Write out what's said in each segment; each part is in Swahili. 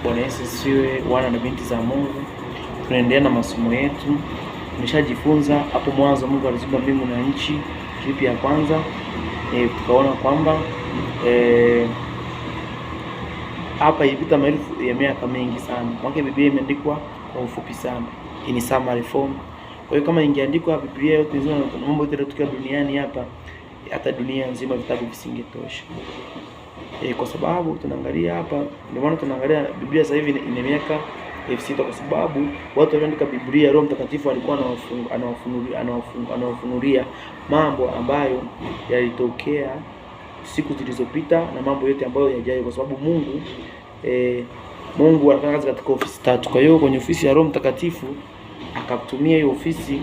Bwana Yesu asifiwe, wana na binti za Mungu. Tunaendelea na masomo yetu. Tumeshajifunza hapo mwanzo Mungu aliziumba mbingu na nchi, klipi ya kwanza. Tukaona kwamba hapa ilipita maelfu ya miaka mingi sana. Mwaka Biblia imeandikwa kwa ufupi sana. Hii ni summary form. Kwa hiyo kama ingeandikwa Biblia yote nzima na mambo yote yanayotokea duniani hapa, hata dunia nzima vitabu visingetosha. Kwa sababu tunaangalia hapa, ndio maana tunaangalia Biblia sasa hivi ina miaka 6000, kwa sababu watu walioandika Biblia Roho Mtakatifu alikuwa anawafunulia mambo ambayo yalitokea siku zilizopita na mambo yote ambayo yajayo, kwa sababu Mungu anafanya kazi katika ofisi tatu. Kwa hiyo kwenye ofisi ya Roho Mtakatifu akatumia hiyo ofisi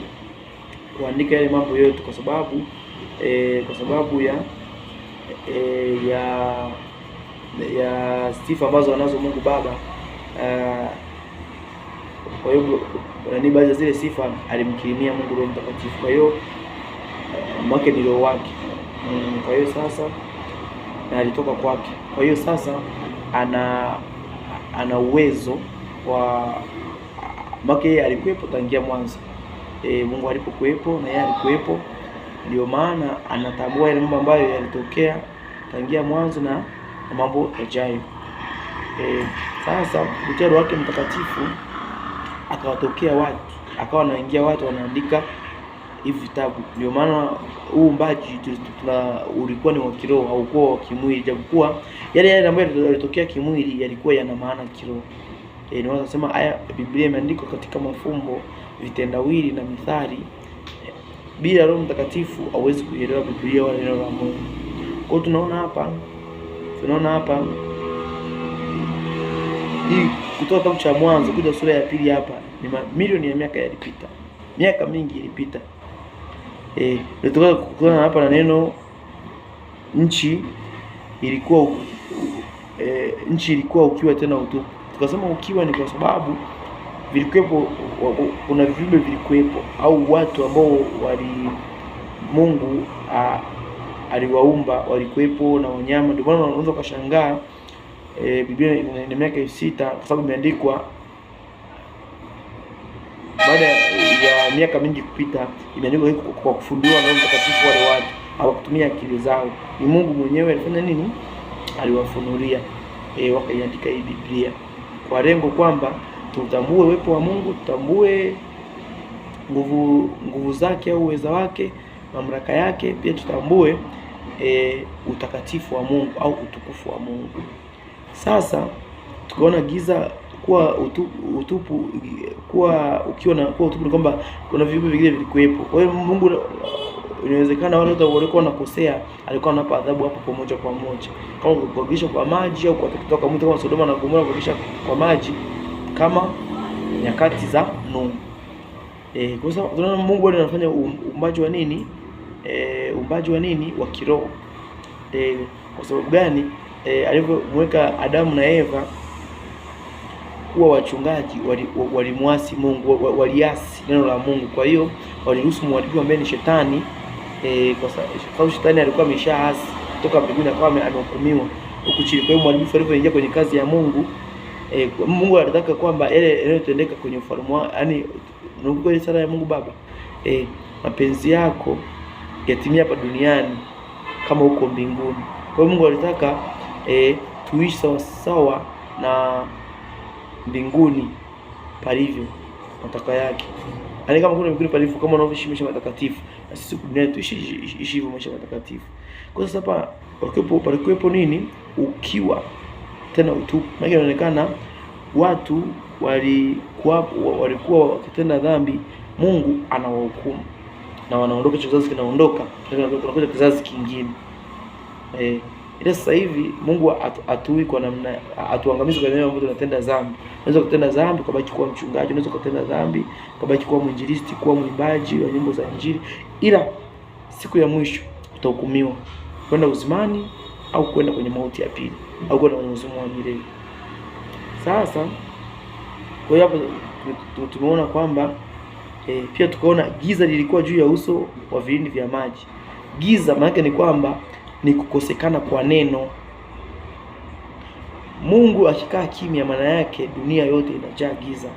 kuandika yale mambo yote, kwa sababu ya sifa ambazo anazo Mungu Baba. Kwa hiyo ni baadhi ya zile sifa alimkirimia Mungu Roho Mtakatifu. Kwa hiyo mwake ni roho wake. Kwa hiyo sasa na alitoka kwake. Kwa hiyo sasa ana uwezo wa mwake, yeye alikuwepo tangia mwanzo. Mungu alipokuwepo na yeye alikuwepo, ndio maana anatambua yale mambo ambayo yalitokea tangia mwanzo na mambo yajayo. Sasa kupitia Roho wake Mtakatifu akawatokea watu, akawa anaingia watu wanaandika hivi vitabu. Ndio maana huu umbaji ulikuwa ni wa kiroho, haukuwa wa kimwili, japokuwa yale ambayo yalitokea kimwili yalikuwa yana maana kiroho. Ndio maana nasema haya Biblia imeandikwa katika mafumbo, vitendawili na mithali. Bila Roho Mtakatifu hauwezi kuelewa Biblia wala neno la Mungu. Kwa hiyo tunaona hapa hii kutoka kitabu cha Mwanzo kuja sura ya pili, hapa ni milioni ya miaka yalipita. Miaka mingi ilipita. Ndio kuona hapa na neno nchi ilikuwa ukiwa tena utupu. Tukasema ukiwa ni kwa sababu vilikuwepo, kuna viumbe vilikuwepo au watu ambao Mungu aliwaumba walikuwepo na wanyama. Ndio maana unaweza kushangaa Biblia ina miaka 6000 kwa sababu imeandikwa baada ya miaka mingi kupita. Imeandikwa kwa kufundiwa na Roho Mtakatifu. Wale watu hawakutumia akili zao, ni Mungu mwenyewe alifanya nini? Aliwafunulia, wakaiandika hii Biblia kwa lengo kwamba tutambue uwepo wa Mungu, tutambue nguvu zake au uweza wake, mamlaka yake, pia tutambue utakatifu wa Mungu au utukufu wa Mungu. Sasa tukaona giza kuwa utupu, ukiwa utupu ni kwamba kuna viumbe vingine vilikuwepo. Kwa hiyo Mungu, inawezekana wale wote walikuwa wanakosea, alikuwa anapa adhabu hapo pamoja kwa moja, kama kuogesha kwa maji au kutoka mtu kama Sodoma na Gomora, kuogesha kwa maji kama nyakati za Nuhu. Kwa sababu tunaona Mungu anafanya uumbaji wa nini? Uumbaji wa nini? Wa kiroho. Kwa sababu gani? Alivyomweka Adamu na Eva kuwa wachungaji, walimwasi Mungu, waliasi neno la Mungu. Kwa hiyo waliruhusu mharibifu ambaye ni Shetani, kwa sababu Shetani alikuwa ameshaasi kutoka mbinguni, akawa amehukumiwa huku chini. Kwa hiyo mharibifu alipoingia kwenye kazi ya Mungu, Mungu alitaka kwamba yale yanayotendeka kwenye ufalme wake, yani unakumbuka ile sala ya Mungu Baba, mapenzi yako yatimie hapa duniani kama huko mbinguni. Kwa hiyo Mungu alitaka tuishi sawa na mbinguni palivyo matakwa yake. Yaani kama kuna mbinguni palivyo, kama unavyoishi maisha matakatifu, na sisi duniani tuishi hivyo maisha matakatifu. Kwa sasa hapa palikuwepo nini? Ukiwa tena utupu. Maana inaonekana watu walikuwa wakitenda dhambi, Mungu anawahukumu na wanaondoka, kizazi kinaondoka, tunakuja kizazi kingine. Ila sasa hivi Mungu atui kwa namna, atuangamize kwa namna ambayo tunatenda dhambi. Unaweza kutenda dhambi ukabaki kuwa mchungaji, unaweza kutenda dhambi ukabaki kuwa mwinjilisti, kuwa mwimbaji wa nyimbo za Injili, ila siku ya mwisho utahukumiwa kwenda uzimani au kwenda kwenye mauti ya pili au kwenda kwenye uzima wa milele. Sasa kwa hiyo hapo tumeona kwamba pia tukaona giza lilikuwa juu ya uso wa vilindi vya maji. Giza maana ni kwamba ni kukosekana kwa neno. Mungu akikaa kimya, maana yake dunia yote inajaa giza.